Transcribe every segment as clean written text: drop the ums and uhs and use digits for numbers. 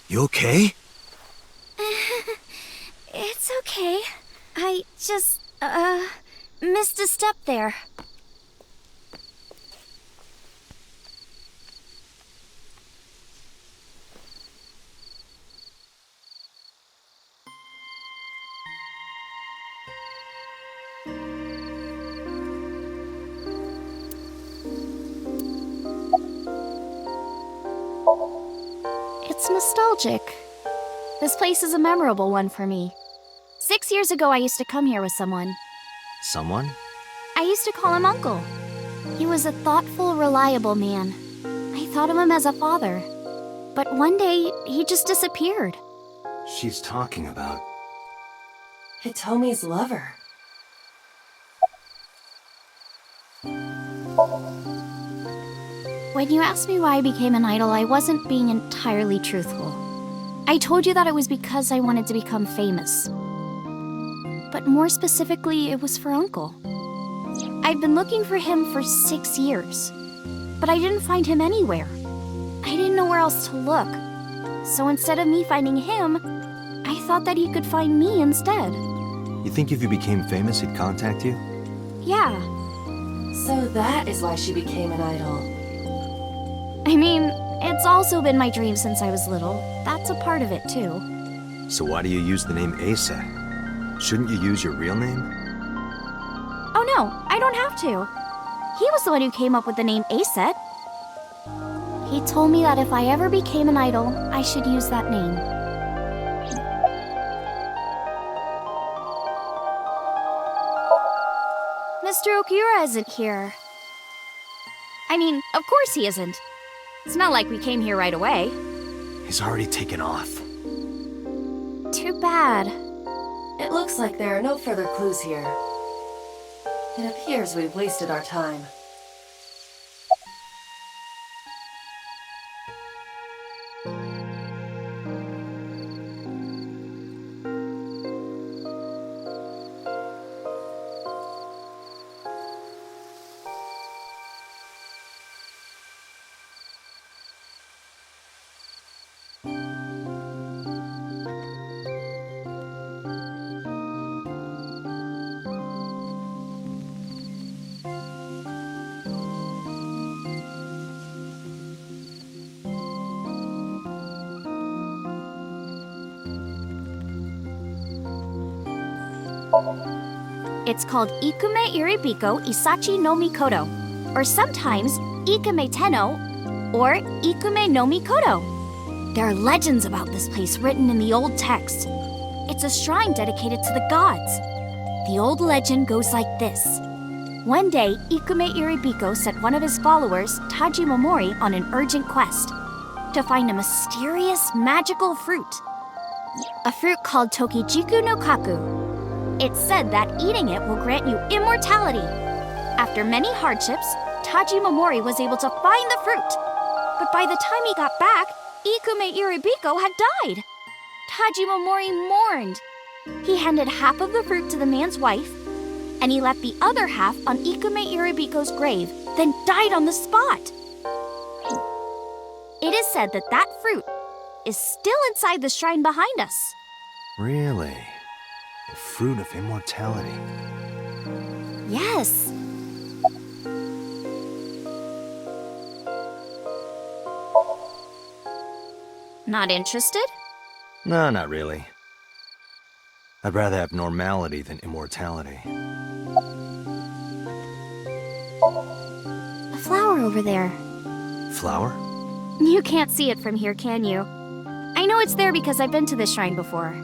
You okay? It's okay. I just, missed a step there. It's nostalgic. This place is a memorable one for me. 6 years ago, I used to come here with someone. Someone? I used to call him Uncle. He was a thoughtful, reliable man. I thought of him as a father. But one day, he just disappeared. She's talking about... Hitomi's lover. When you asked me why I became an idol, I wasn't being entirely truthful. I told you that it was because I wanted to become famous. But more specifically, it was for Uncle. I've been looking for him for 6 years, but I didn't find him anywhere. I didn't know where else to look. So instead of me finding him, I thought that he could find me instead. You think if you became famous, he'd contact you? Yeah. So that is why she became an idol. I mean, it's also been my dream since I was little. That's a part of it, too. So why do you use the name Asa? Shouldn't you use your real name? Oh no, I don't have to. He was the one who came up with the name Aset. He told me that if I ever became an idol, I should use that name. Mr. Okura isn't here. I mean, of course he isn't. It's not like we came here right away. He's already taken off. Too bad. It looks like there are no further clues here. It appears we've wasted our time. It's called Ikume Iribiko Isachi no Mikoto, or sometimes Ikume Tenno, or Ikume no Mikoto. There are legends about this place written in the old text. It's a shrine dedicated to the gods. The old legend goes like this. One day, Ikume Iribiko sent one of his followers, Taji Momori, on an urgent quest to find a mysterious, magical fruit. A fruit called Tokijiku no Kaku. It's said that eating it will grant you immortality. After many hardships, Taji Momori was able to find the fruit. But by the time he got back, Ikume Iribiko had died. Taji Momori mourned. He handed half of the fruit to the man's wife, and he left the other half on Ikume Iribiko's grave, then died on the spot. It is said that that fruit is still inside the shrine behind us. Really? The fruit of immortality. Yes. Not interested? No, not really. I'd rather have normality than immortality. A flower over there. Flower? You can't see it from here, can you? I know it's there because I've been to this shrine before.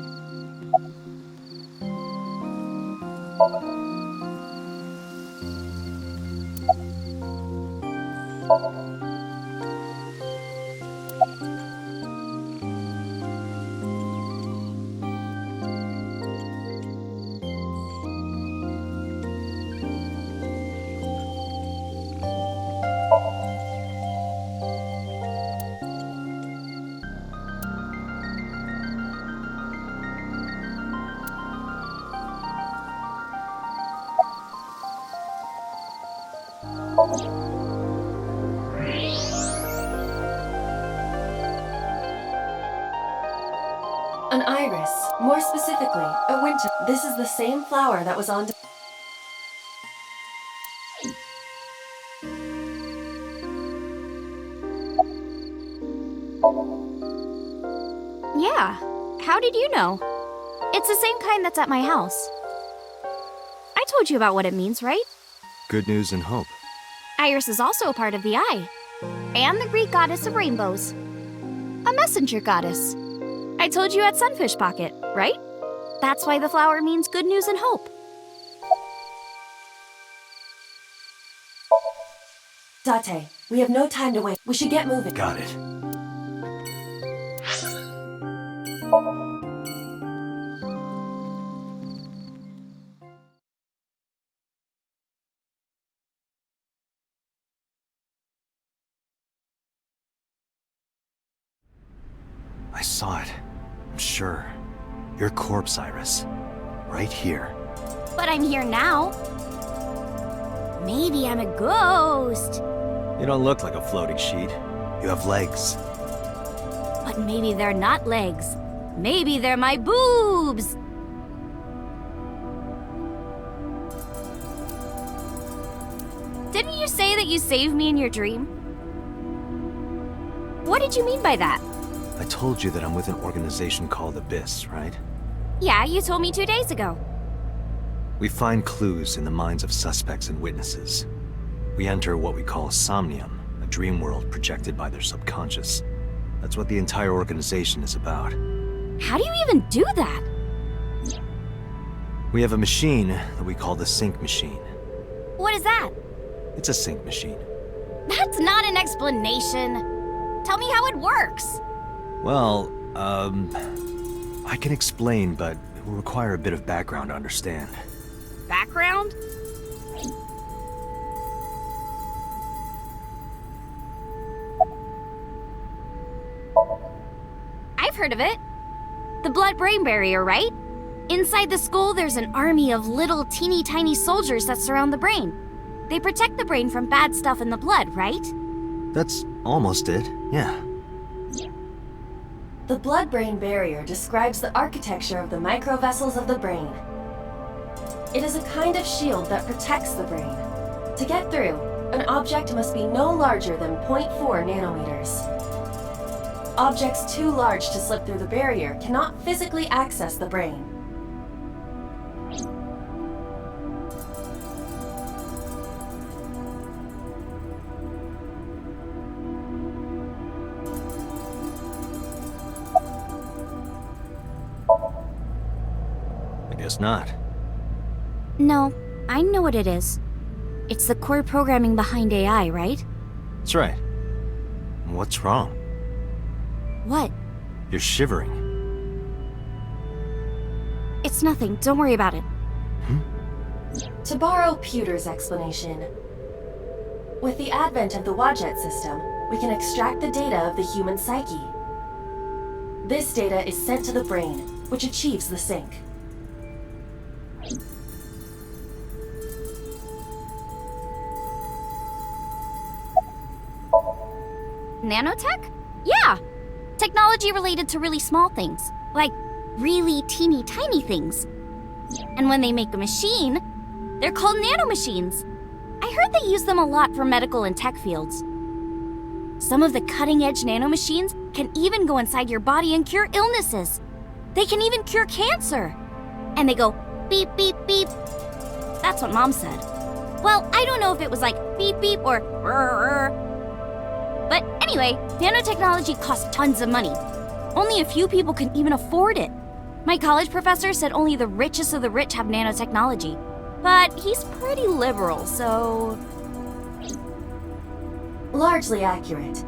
More specifically, a winter. This is the same flower that was on. Yeah. How did you know? It's the same kind that's at my house. I told you about what it means, right? Good news and hope. Iris is also a part of the eye. And the Greek goddess of rainbows. A messenger goddess. I told you at Sunfish Pocket, right? That's why the flower means good news and hope. Date, we have no time to wait. We should get moving. Got it. I saw it. I'm sure. Your corpse, Iris. Right here. But I'm here now. Maybe I'm a ghost. You don't look like a floating sheet. You have legs. But maybe they're not legs. Maybe they're my boobs. Didn't you say that you saved me in your dream? What did you mean by that? I told you that I'm with an organization called Abyss, right? Yeah, you told me 2 days ago. We find clues in the minds of suspects and witnesses. We enter what we call Somnium, a dream world projected by their subconscious. That's what the entire organization is about. How do you even do that? We have a machine that we call the sync machine. What is that? It's a sync machine. That's not an explanation. Tell me how it works. Well, I can explain, but it will require a bit of background to understand. Background? I've heard of it. The blood-brain barrier, right? Inside the skull, there's an army of little teeny tiny soldiers that surround the brain. They protect the brain from bad stuff in the blood, right? That's almost it, yeah. The blood-brain barrier describes the architecture of the microvessels of the brain. It is a kind of shield that protects the brain. To get through, an object must be no larger than 0.4 nanometers. Objects too large to slip through the barrier cannot physically access the brain. I guess not. No, I know what it is. It's the core programming behind AI, right? That's right. What's wrong? What? You're shivering. It's nothing. Don't worry about it. To borrow Pewter's explanation, with the advent of the Wadjet system, we can extract the data of the human psyche. This data is sent to the brain, which achieves the sync. Nanotech? Yeah! Technology related to really small things, like really teeny tiny things. And when they make a machine, they're called nanomachines. I heard they use them a lot for medical and tech fields. Some of the cutting-edge nanomachines can even go inside your body and cure illnesses. They can even cure cancer. And they go beep, beep, beep. That's what Mom said. Well, I don't know if it was like beep, beep or rrr. But anyway, nanotechnology costs tons of money. Only a few people can even afford it. My college professor said only the richest of the rich have nanotechnology. But he's pretty liberal, so... Largely accurate.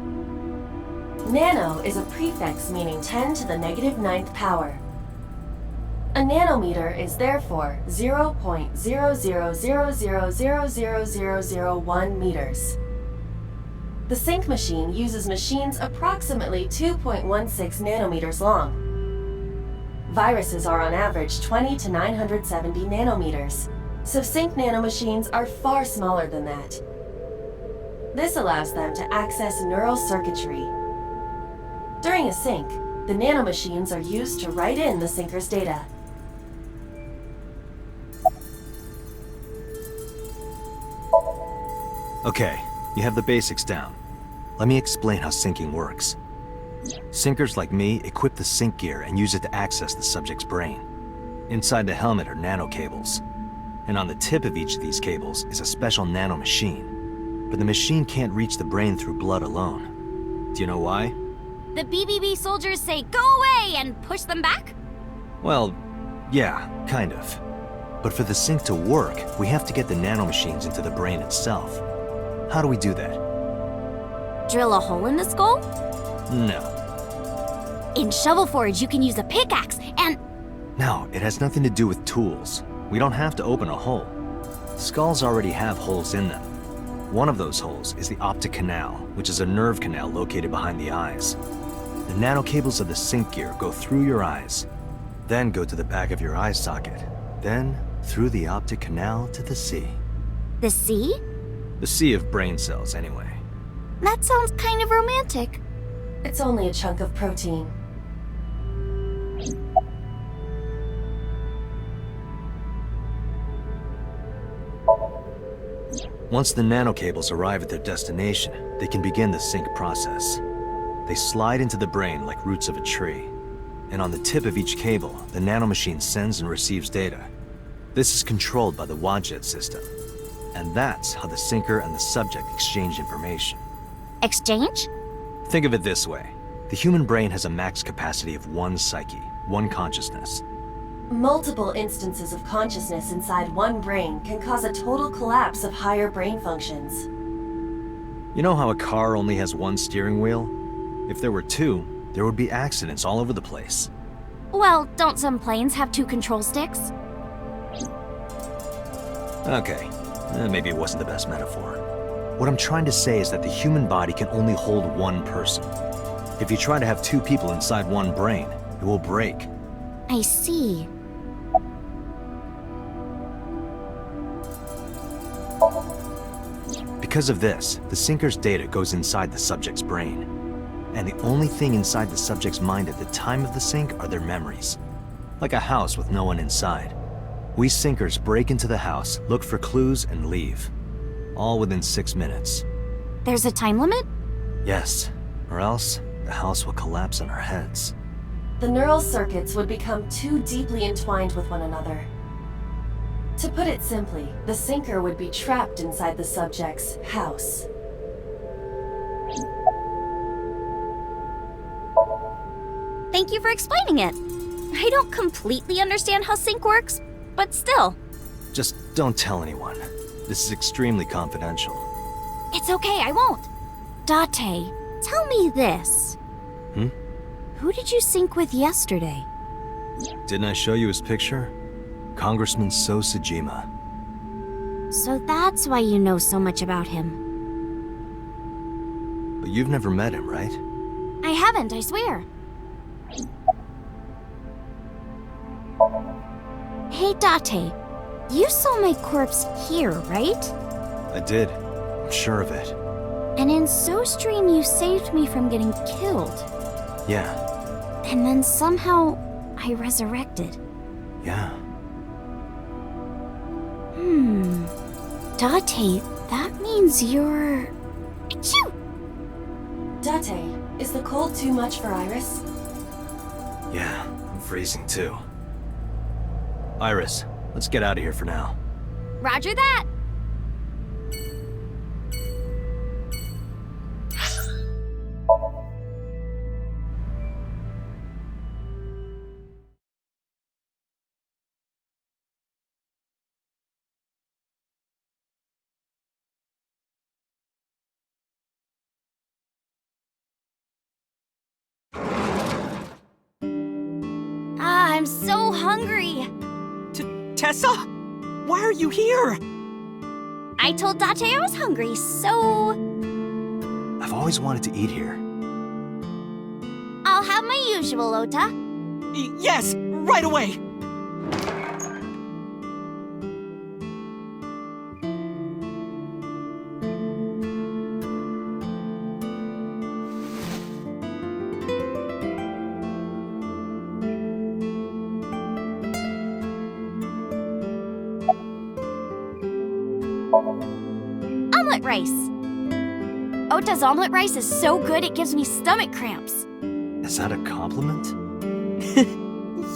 Nano is a prefix meaning 10 to the negative ninth power. A nanometer is therefore 0.0000000001 meters. The sync machine uses machines approximately 2.16 nanometers long. Viruses are on average 20 to 970 nanometers, so sync nanomachines are far smaller than that. This allows them to access neural circuitry. During a sync, The nanomachines are used to write in the sinker's data. Okay, you have the basics down. Let me explain how syncing works. Sinkers like me equip the sync gear and use it to access the subject's brain. Inside the helmet are nanocables, and on the tip of each of these cables is a special nanomachine. But the machine can't reach the brain through blood alone. Do you know why? The BBB soldiers say go away and push them back? Well, yeah, kind of. But for the sync to work, we have to get the nanomachines into the brain itself. How do we do that? Drill a hole in the skull? No. In Shovel Forge, you can use a pickaxe and... No, it has nothing to do with tools. We don't have to open a hole. Skulls already have holes in them. One of those holes is the optic canal, which is a nerve canal located behind the eyes. The nanocables of the sync gear go through your eyes, then go to the back of your eye socket, then through the optic canal to the sea. The sea? The sea of brain cells, anyway. That sounds kind of romantic. It's only a chunk of protein. Once the nanocables arrive at their destination, they can begin the sync process. They slide into the brain like roots of a tree. And on the tip of each cable, the nanomachine sends and receives data. This is controlled by the Wadjet system. And that's how the sinker and the subject exchange information. Exchange? Think of it this way. The human brain has a max capacity of one psyche, one consciousness. Multiple instances of consciousness inside one brain can cause a total collapse of higher brain functions. You know how a car only has one steering wheel? If there were two, there would be accidents all over the place. Well, don't some planes have two control sticks? Okay, maybe it wasn't the best metaphor. What I'm trying to say is that the human body can only hold one person. If you try to have two people inside one brain, it will break. I see. Because of this, the sinker's data goes inside the subject's brain. And the only thing inside the subject's mind at the time of the sync are their memories. Like a house with no one inside. We sinkers break into the house, look for clues, and leave. All within 6 minutes. There's a time limit? Yes, or else the house will collapse on our heads. The neural circuits would become too deeply entwined with one another. To put it simply, the sinker would be trapped inside the subject's house. Thank you for explaining it. I don't completely understand how sync works, but still. Just don't tell anyone. This is extremely confidential. It's okay, I won't. Date, tell me this. Who did you sync with yesterday? Didn't I show you his picture? Congressman So Sajima. So that's why you know so much about him. But you've never met him, right? I haven't, I swear. Hey, Date, you saw my corpse here, right? I did. I'm sure of it. And in SoStream, you saved me from getting killed. Yeah, And then somehow, I resurrected. yeah. Date, that means you're... Achoo! Date, is the cold too much for Iris? Yeah, I'm freezing too. Iris, let's get out of here for now. Roger that! I'm so hungry. Tessa? Why are you here? I told Date I was hungry, so... I've always wanted to eat here. I'll have my usual, Ota. Yes, right away. omelet rice. Ota's omelet rice is so good it gives me stomach cramps. Is that a compliment?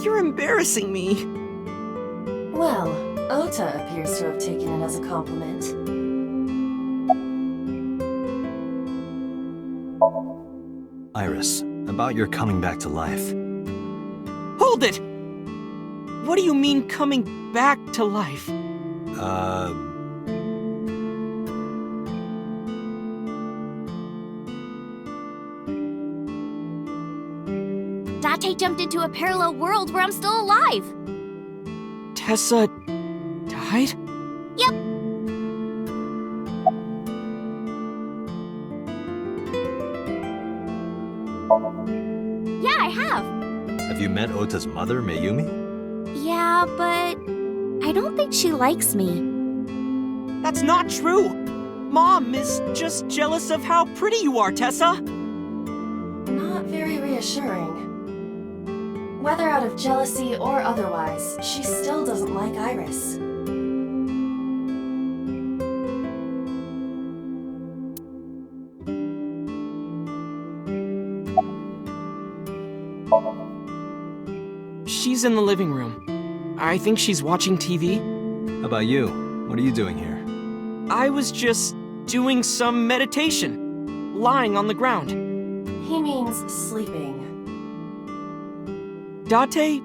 You're embarrassing me. Well, Ota appears to have taken it as a compliment. Iris, about your coming back to life. Hold it! What do you mean coming back to life? Date jumped into a parallel world where I'm still alive. Tessa died? Yep. Yeah, I have. Have you met Ota's mother, Mayumi? Yeah, but I don't think she likes me. That's not true! Mom is just jealous of how pretty you are, Tessa! Not very reassuring. Whether out of jealousy or otherwise, she still doesn't like Iris. She's in the living room. I think she's watching TV. How about you? What are you doing here? I was just doing some meditation, lying on the ground. He means sleeping. Date,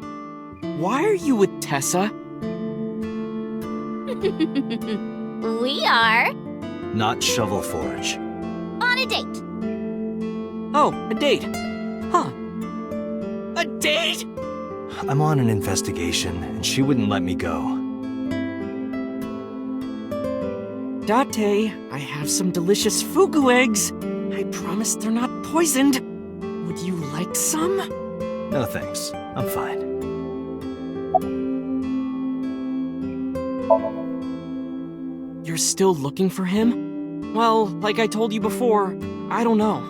why are you with Tessa? We are Not Shovel Forge. on a date. Oh, a date. Huh. A date? I'm on an investigation, and she wouldn't let me go. Date, I have some delicious fugu eggs. I promise they're not poisoned. Would you like some? No thanks. I'm fine. You're still looking for him? Well, like I told you before, I don't know.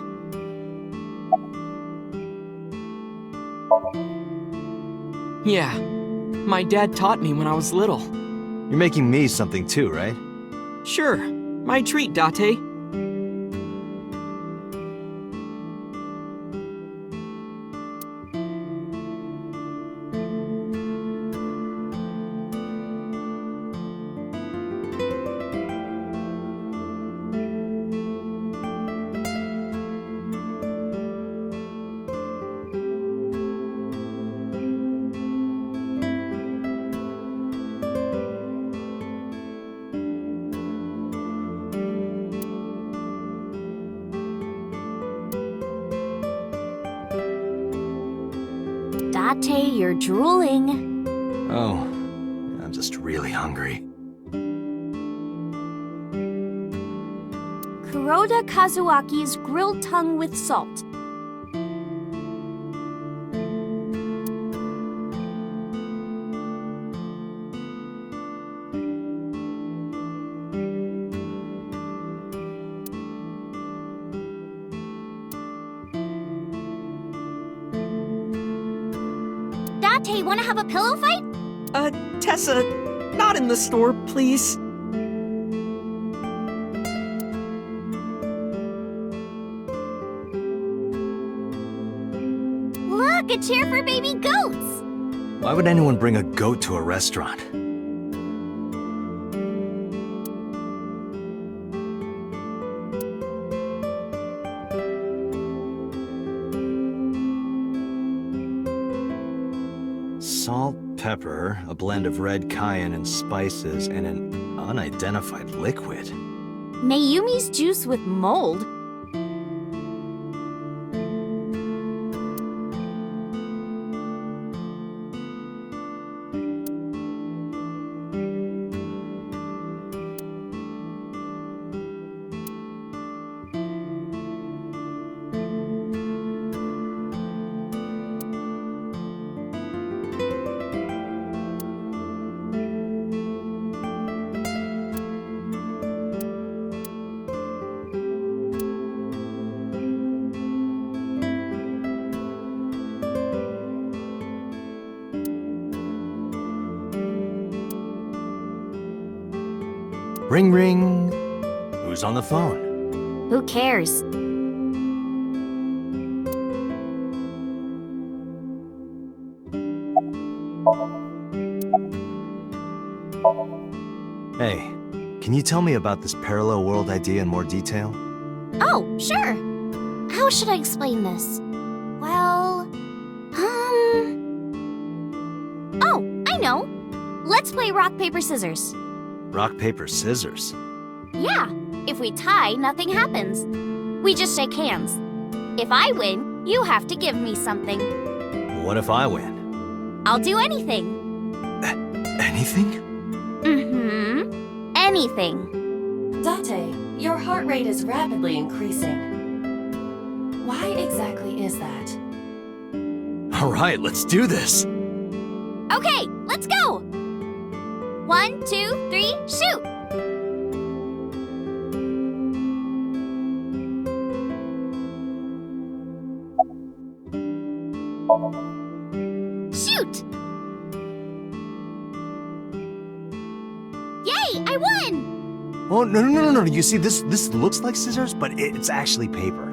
Yeah, my dad taught me when I was little. You're making me something too, right? Sure, my treat, Date. Date, you're drooling. Oh, I'm just really hungry. Kuroda Kazuaki's grilled tongue with salt. Date, wanna have a pillow fight? Tessa, not in the store, please. Look, a chair for baby goats. Why would anyone bring a goat to a restaurant? Salt, pepper, a blend of red cayenne and spices, and an unidentified liquid. Mayumi's juice with mold. Ring ring. Who's on the phone? Who cares? Hey, can you tell me about this parallel world idea in more detail? Oh, sure. How should I explain this? Well, Oh, I know. Let's play rock, paper, scissors. Rock, paper, scissors. Yeah, if we tie, nothing happens. We just shake hands. If I win, you have to give me something. What if I win? I'll do anything. Anything? Mm-hmm. Anything. Date, your heart rate is rapidly increasing. Why exactly is that? All right, let's do this. Okay, let's go! 1, 2, 3, shoot! Shoot! Yay, I won! Oh, no. You see, this looks like scissors, but it's actually paper.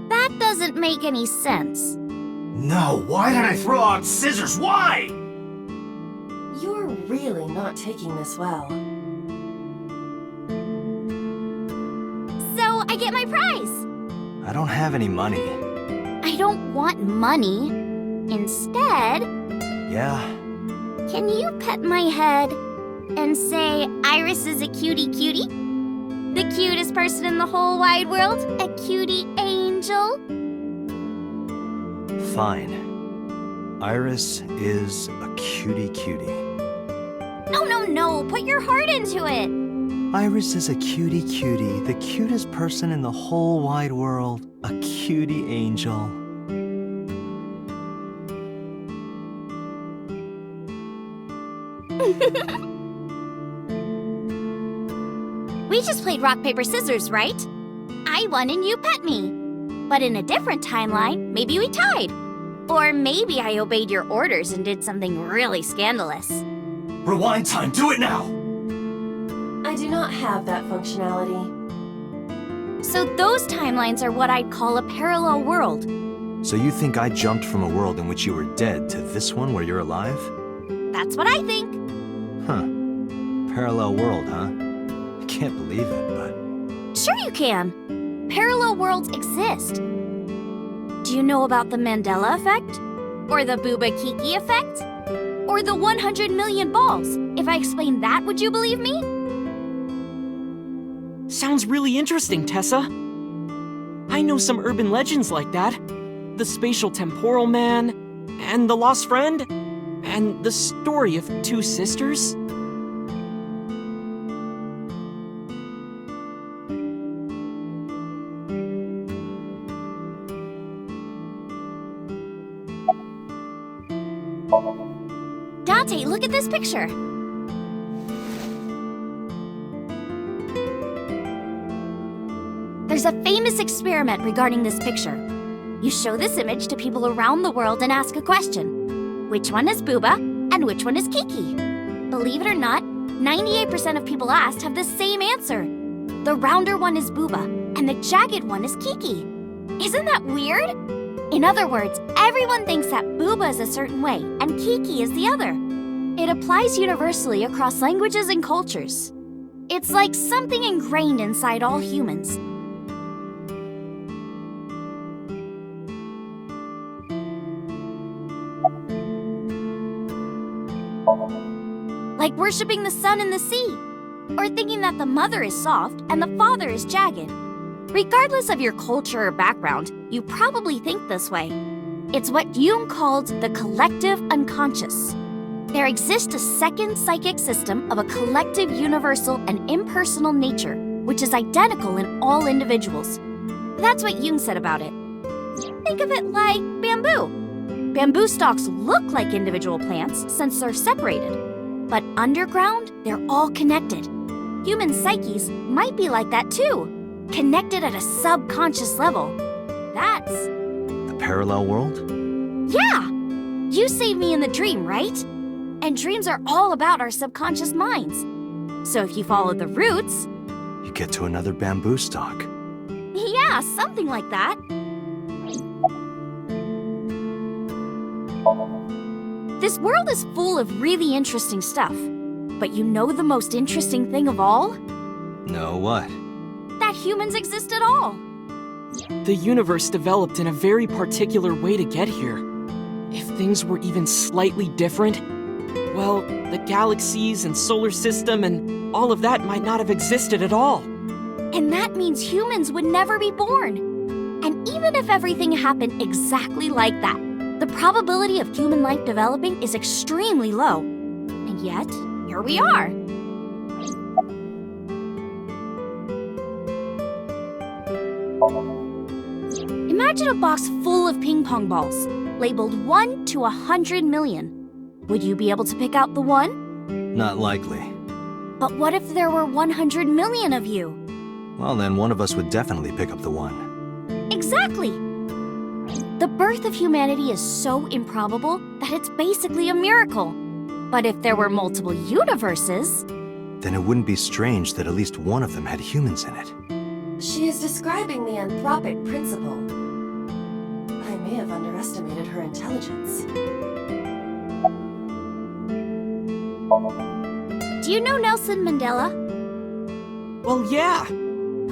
That doesn't make any sense. No, why did I throw out scissors? Why? You're really not taking this well. So I get my prize. I don't have any money. I don't want money. Instead, Yeah? can you pet my head and say Iris is a cutie cutie? The cutest person in the whole wide world? A cutie angel? Fine. Iris is a cutie cutie. No. Put your heart into it. Iris is a cutie cutie, the cutest person in the whole wide world. A cutie angel. We just played rock, paper, scissors, right? I won and you pet me. But in a different timeline, maybe we tied. Or maybe I obeyed your orders and did something really scandalous. Rewind time, do it now! I do not have that functionality. So those timelines are what I'd call a parallel world. So you think I jumped from a world in which you were dead to this one where you're alive? That's what I think. Huh. Parallel world, huh? I can't believe it, but... Sure you can. Parallel worlds exist. Do you know about the Mandela effect? Or the Booba Kiki effect? Or the 100 million balls? If I explained that, would you believe me? Sounds really interesting, Tessa. I know some urban legends like that. The spatial temporal man, and the lost friend, and the story of two sisters. Dante, look at this picture. There's a famous experiment regarding this picture. You show this image to people around the world and ask a question. Which one is Booba and which one is Kiki? Believe it or not, 98% of people asked have the same answer. The rounder one is Booba and the jagged one is Kiki. Isn't that weird? In other words, everyone thinks that Booba is a certain way and Kiki is the other. It applies universally across languages and cultures. It's like something ingrained inside all humans. Like worshipping the sun and the sea, or thinking that the mother is soft and the father is jagged. Regardless of your culture or background, you probably think this way. It's what Jung called the collective unconscious. There exists a second psychic system of a collective, universal, and impersonal nature, which is identical in all individuals. That's what Jung said about it. Think of it like bamboo. Bamboo stalks look like individual plants since they're separated. But underground, they're all connected. Human psyches might be like that too, connected at a subconscious level. That's... The parallel world? Yeah! You saved me in the dream, right? And dreams are all about our subconscious minds. So if you follow the roots, You get to another bamboo stalk. Yeah, something like that. This world is full of really interesting stuff. But you know the most interesting thing of all? No, what? That humans exist at all. The universe developed in a very particular way to get here. If things were even slightly different, well, the galaxies and solar system and all of that might not have existed at all. And that means humans would never be born. And even if everything happened exactly like that, the probability of human life developing is extremely low. And yet, here we are. Imagine a box full of ping pong balls, labeled 1 to 100 million. Would you be able to pick out the 1? Not likely. But what if there were 100 million of you? Well, then one of us would definitely pick up the 1. Exactly! The birth of humanity is so improbable that it's basically a miracle. But if there were multiple universes... Then it wouldn't be strange that at least one of them had humans in it. She is describing the anthropic principle. I may have underestimated her intelligence. Do you know Nelson Mandela? Well, yeah.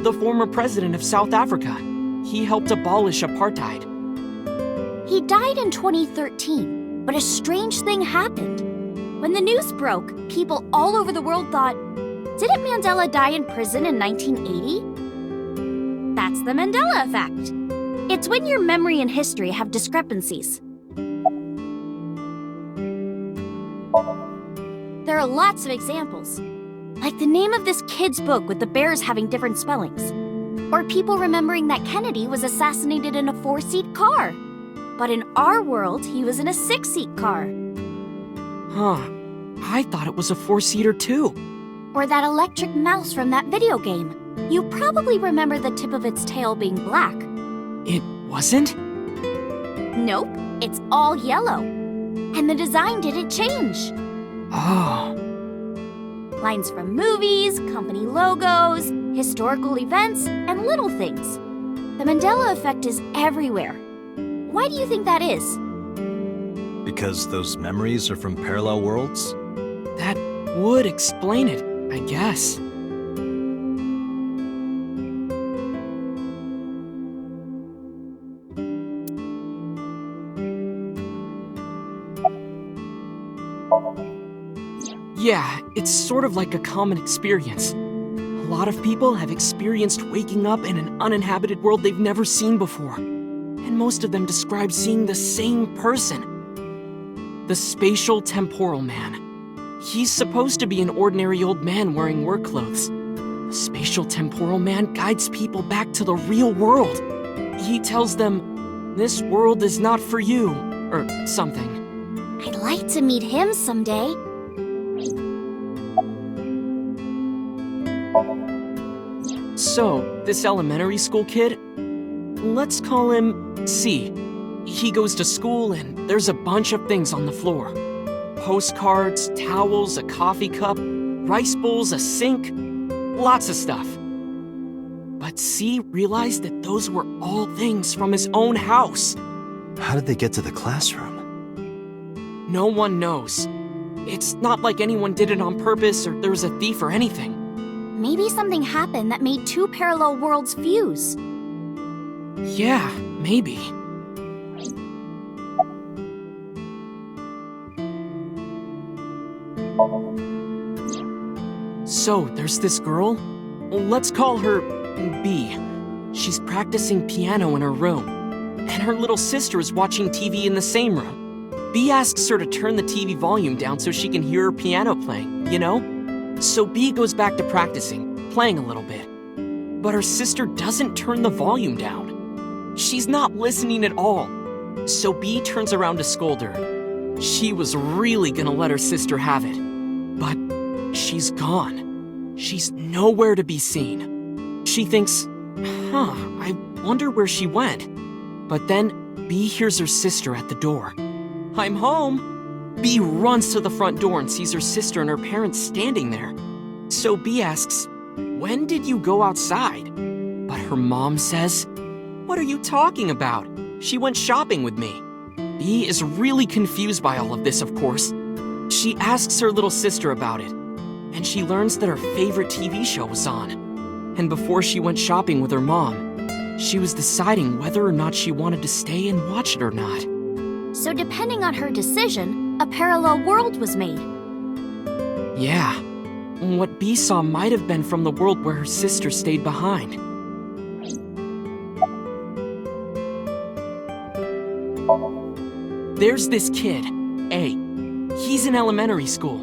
The former president of South Africa. He helped abolish apartheid. He died in 2013, but a strange thing happened. When the news broke, people all over the world thought, didn't Mandela die in prison in 1980? That's the Mandela effect. It's when your memory and history have discrepancies. There are lots of examples, like the name of this kid's book with the bears having different spellings, or people remembering that Kennedy was assassinated in a 4-seat car. But in our world, he was in a 6-seat car. Huh. I thought it was a 4-seater too. Or that electric mouse from that video game. You probably remember the tip of its tail being black. It wasn't? Nope, it's all yellow. And the design didn't change. Oh. Lines from movies, company logos, historical events, and little things. The Mandela effect is everywhere. Why do you think that is? Because those memories are from parallel worlds? That would explain it, I guess. Yeah, it's sort of like a common experience. A lot of people have experienced waking up in an uninhabited world they've never seen before. And most of them describe seeing the same person. The spatial temporal man. He's supposed to be an ordinary old man wearing work clothes. The spatial temporal man guides people back to the real world. He tells them, this world is not for you, or something. I'd like to meet him someday. So, this elementary school kid, let's call him C. He goes to school and there's a bunch of things on the floor. Postcards, towels, a coffee cup, rice bowls, a sink, lots of stuff. But C realized that those were all things from his own house. How did they get to the classroom? No one knows. It's not like anyone did it on purpose or there was a thief or anything. Maybe something happened that made 2 parallel worlds fuse. Yeah, maybe. So, there's this girl. Let's call her B. She's practicing piano in her room. And her little sister is watching TV in the same room. B asks her to turn the TV volume down so she can hear her piano playing, you know? So B goes back to practicing, playing a little bit. But her sister doesn't turn the volume down. She's not listening at all. So B turns around to scold her. She was really gonna let her sister have it. But she's gone. She's nowhere to be seen. She thinks, I wonder where she went. But then B hears her sister at the door. I'm home. B runs to the front door and sees her sister and her parents standing there. So B asks, when did you go outside? But her mom says, what are you talking about? She went shopping with me. B is really confused by all of this, of course. She asks her little sister about it, and she learns that her favorite TV show was on. And before she went shopping with her mom, she was deciding whether or not she wanted to stay and watch it or not. So depending on her decision, a parallel world was made. Yeah, what B saw might have been from the world where her sister stayed behind. There's this kid, A. He's in elementary school.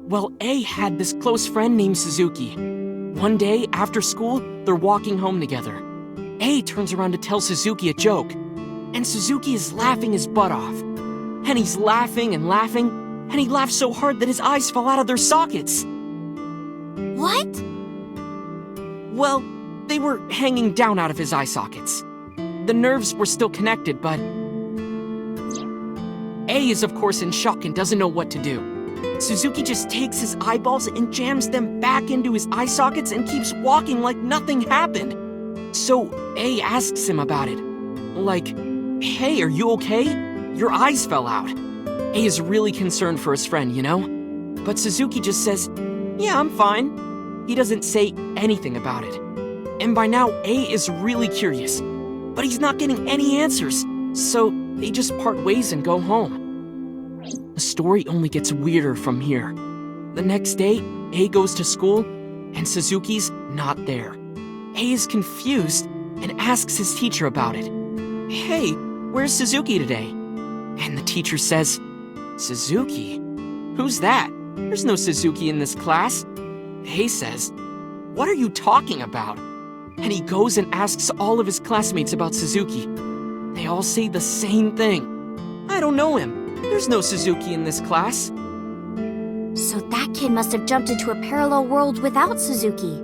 Well, A had this close friend named Suzuki. One day, after school, they're walking home together. A turns around to tell Suzuki a joke, and Suzuki is laughing his butt off. And he's laughing, and he laughs so hard that his eyes fall out of their sockets. What? Well, they were hanging down out of his eye sockets. The nerves were still connected, but A is of course in shock and doesn't know what to do. Suzuki just takes his eyeballs and jams them back into his eye sockets and keeps walking like nothing happened. So A asks him about it. Like, hey, are you okay? Your eyes fell out. A is really concerned for his friend, you know? But Suzuki just says, yeah, I'm fine. He doesn't say anything about it. And by now, A is really curious. But he's not getting any answers, so they just part ways and go home. The story only gets weirder from here. The next day, A goes to school, and Suzuki's not there. A is confused and asks his teacher about it. Hey, where's Suzuki today? And the teacher says, Suzuki? Who's that? There's no Suzuki in this class. A says, what are you talking about? And he goes and asks all of his classmates about Suzuki. They all say the same thing. I don't know him. There's no Suzuki in this class. So that kid must have jumped into a parallel world without Suzuki.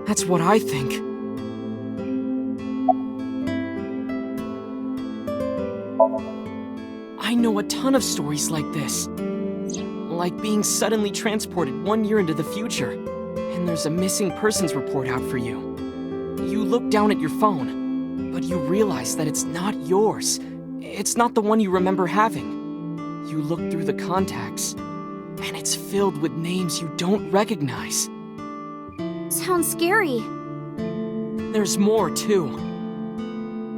That's what I think. I know a ton of stories like this. Like being suddenly transported 1 year into the future, and there's a missing persons report out for you. You look down at your phone, but you realize that it's not yours. It's not the one you remember having. You look through the contacts, and it's filled with names you don't recognize. Sounds scary. There's more, too.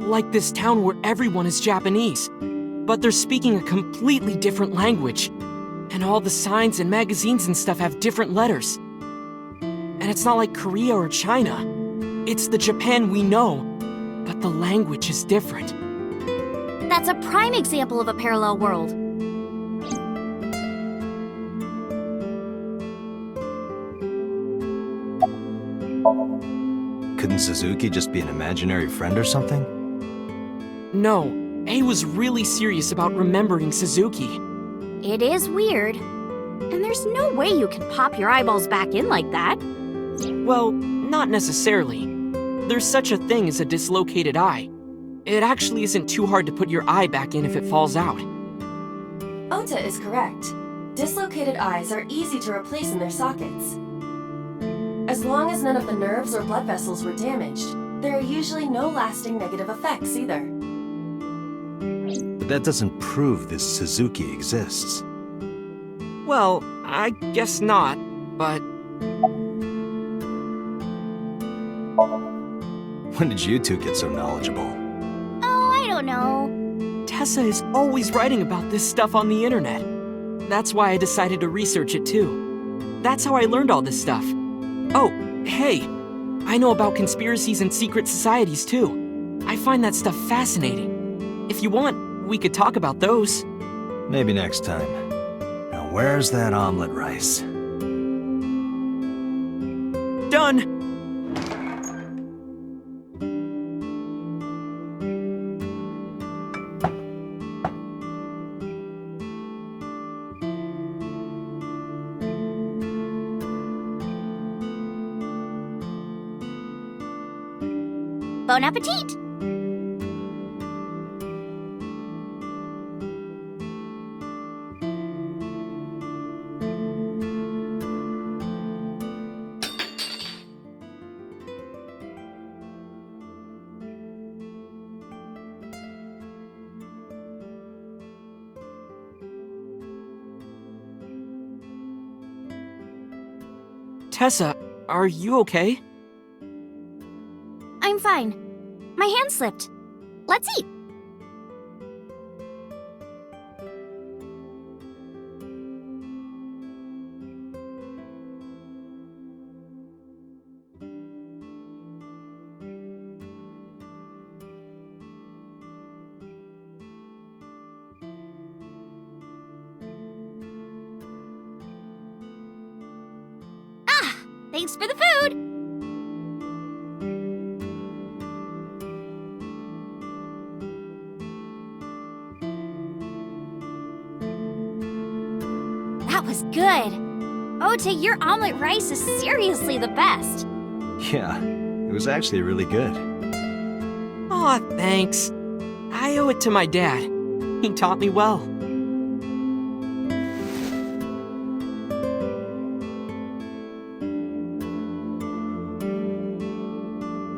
Like this town where everyone is Japanese, but they're speaking a completely different language. And all the signs and magazines and stuff have different letters. And it's not like Korea or China. It's the Japan we know, but the language is different. That's a prime example of a parallel world. Couldn't Suzuki just be an imaginary friend or something? No, A was really serious about remembering Suzuki. It is weird. And there's no way you can pop your eyeballs back in like that. Well, not necessarily. There's such a thing as a dislocated eye. It actually isn't too hard to put your eye back in if it falls out. Ota is correct. Dislocated eyes are easy to replace in their sockets. As long as none of the nerves or blood vessels were damaged, there are usually no lasting negative effects either. But that doesn't prove this Suzuki exists. Well, I guess not, but When did you two get so knowledgeable? Oh, I don't know. Tessa is always writing about this stuff on the internet. That's why I decided to research it too. That's how I learned all this stuff. Oh, hey, I know about conspiracies and secret societies too. I find that stuff fascinating. If you want, we could talk about those. Maybe next time. Now where's that omelet rice? Done! Bon appetit! Tessa, are you okay? I'm fine. My hand slipped. Let's eat. Thanks for the food! That was good. Ota, your omelet rice is seriously the best. Yeah, it was actually really good. Aw, thanks. I owe it to my dad. He taught me well.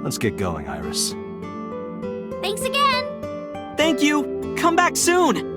Let's get going, Iris. Thanks again! Thank you! Come back soon!